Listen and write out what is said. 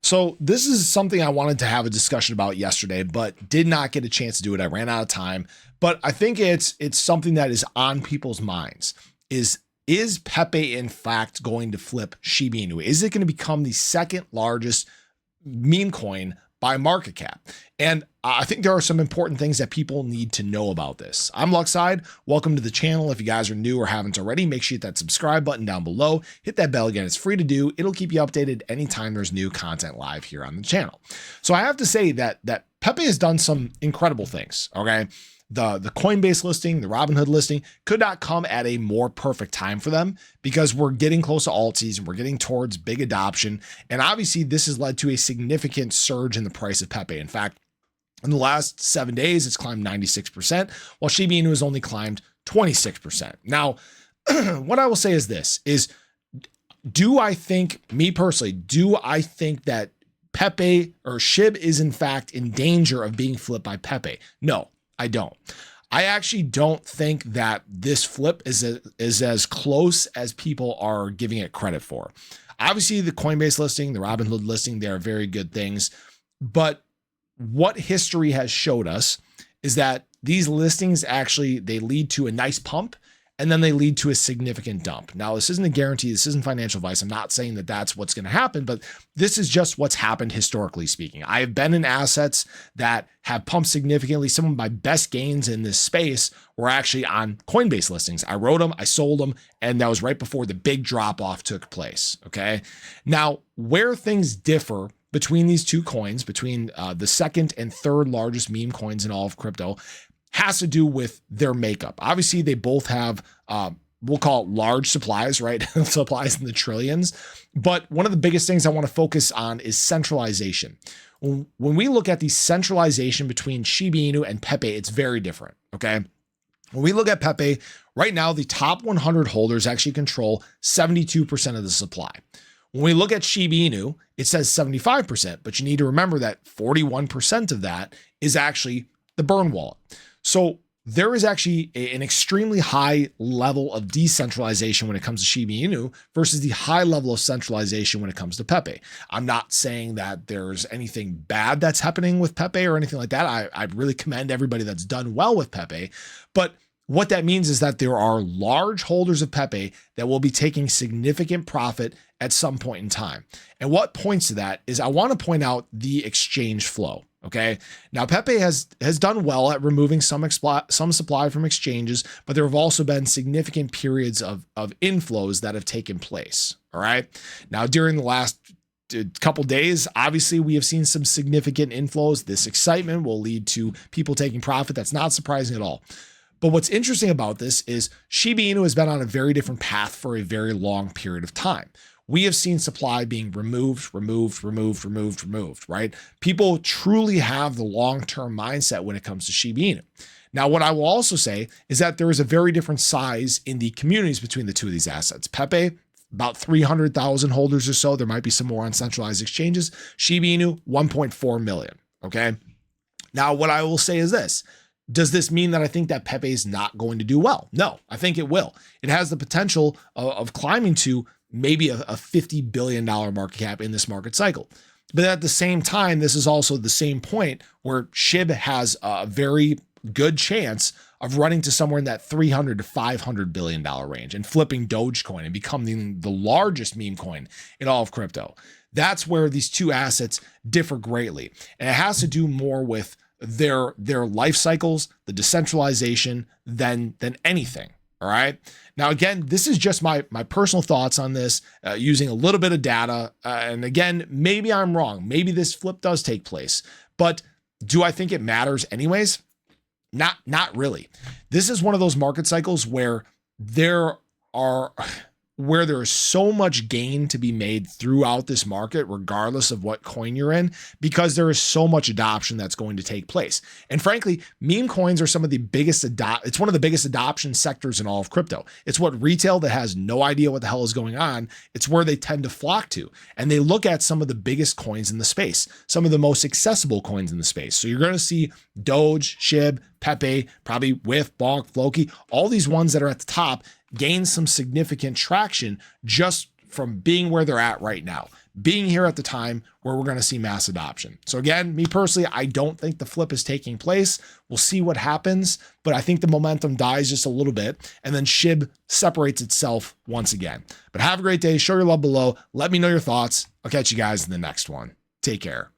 So this is something I wanted to have a discussion about yesterday, but did not get a chance to do it. I ran out of time, but I think it's something that is on people's minds. Is Pepe in fact going to flip Shiba Inu? Is it going to become the second largest meme coin by market cap? And I think there are some important things that people need to know about this. I'm Luckside. Welcome to the channel. If you guys are new or haven't already, make sure you hit that subscribe button down below. Hit that bell again. It's free to do. It'll keep you updated anytime there's new content live here on the channel. So I have to say that Pepe has done some incredible things. Okay. The Coinbase listing, the Robinhood listing could not come at a more perfect time for them because we're getting close to alt season. We're getting towards big adoption. And obviously this has led to a significant surge in the price of Pepe. In fact, in the last 7 days, it's climbed 96%, while Shiba Inu has only climbed 26%. Now, what I will say is this, do I think that Pepe or Shib is in fact in danger of being flipped by Pepe? No, I don't. I actually don't think that this flip is as close as people are giving it credit for. Obviously, the Coinbase listing, the Robinhood listing, they are very good things. But what history has showed us is that these listings actually, they lead to a nice pump and then they lead to a significant dump. Now, this isn't a guarantee. This isn't financial advice. I'm not saying that that's what's going to happen, but this is just what's happened historically speaking. I have been in assets that have pumped significantly. Some of my best gains in this space were actually on Coinbase listings. I wrote them, I sold them, and that was right before the big drop off took place. Okay. Now, where things differ between these two coins, between the second and third largest meme coins in all of crypto, has to do with their makeup. Obviously, they both have, we'll call it large supplies, right? Supplies in the trillions. But one of the biggest things I want to focus on is centralization. When we look at the centralization between Shiba Inu and Pepe, it's very different, okay? When we look at Pepe, right now, the top 100 holders actually control 72% of the supply. When we look at Shiba Inu, it says 75%, but you need to remember that 41% of that is actually the burn wallet. So there is actually an extremely high level of decentralization when it comes to Shiba Inu versus the high level of centralization when it comes to Pepe. I'm not saying that there's anything bad that's happening with Pepe or anything like that. I really commend everybody that's done well with Pepe, but what that means is that there are large holders of Pepe that will be taking significant profit at some point in time. And what points to that is I want to point out the exchange flow. Okay. Now Pepe has done well at removing some supply from exchanges, but there have also been significant periods of inflows that have taken place. All right. Now during the last couple days, obviously we have seen some significant inflows. This excitement will lead to people taking profit. That's not surprising at all. But what's interesting about this is Shiba Inu has been on a very different path for a very long period of time. We have seen supply being removed, right? People truly have the long-term mindset when it comes to Shiba Inu. Now, what I will also say is that there is a very different size in the communities between the two of these assets. Pepe, about 300,000 holders or so. There might be some more on centralized exchanges. Shiba Inu, 1.4 million, okay? Now, what I will say is this. Does this mean that I think that Pepe is not going to do well? No, I think it will. It has the potential of climbing to maybe a $50 billion market cap in this market cycle. But at the same time, this is also the same point where Shib has a very good chance of running to somewhere in that $300 to $500 billion range and flipping Dogecoin and becoming the largest meme coin in all of crypto. That's where these two assets differ greatly. And it has to do more with their life cycles, the decentralization than anything. All right. Now, again, this is just my personal thoughts on this using a little bit of data. And again, maybe I'm wrong. Maybe this flip does take place, but do I think it matters anyways? Not really. This is one of those market cycles where there is so much gain to be made throughout this market, regardless of what coin you're in, because there is so much adoption that's going to take place. And frankly, meme coins are some of the biggest it's one of the biggest adoption sectors in all of crypto. It's what retail that has no idea what the hell is going on. It's where they tend to flock to, and they look at some of the biggest coins in the space, some of the most accessible coins in the space. So you're going to see Doge, Shib, Pepe, probably With, Bonk, Floki, all these ones that are at the top gain some significant traction just from being where they're at right now. being here at the time where we're going to see mass adoption. So again, me personally, I don't think the flip is taking place. We'll see what happens, but I think the momentum dies just a little bit, and then SHIB separates itself once again. But have a great day. Show your love below. Let me know your thoughts. I'll catch you guys in the next one. Take care.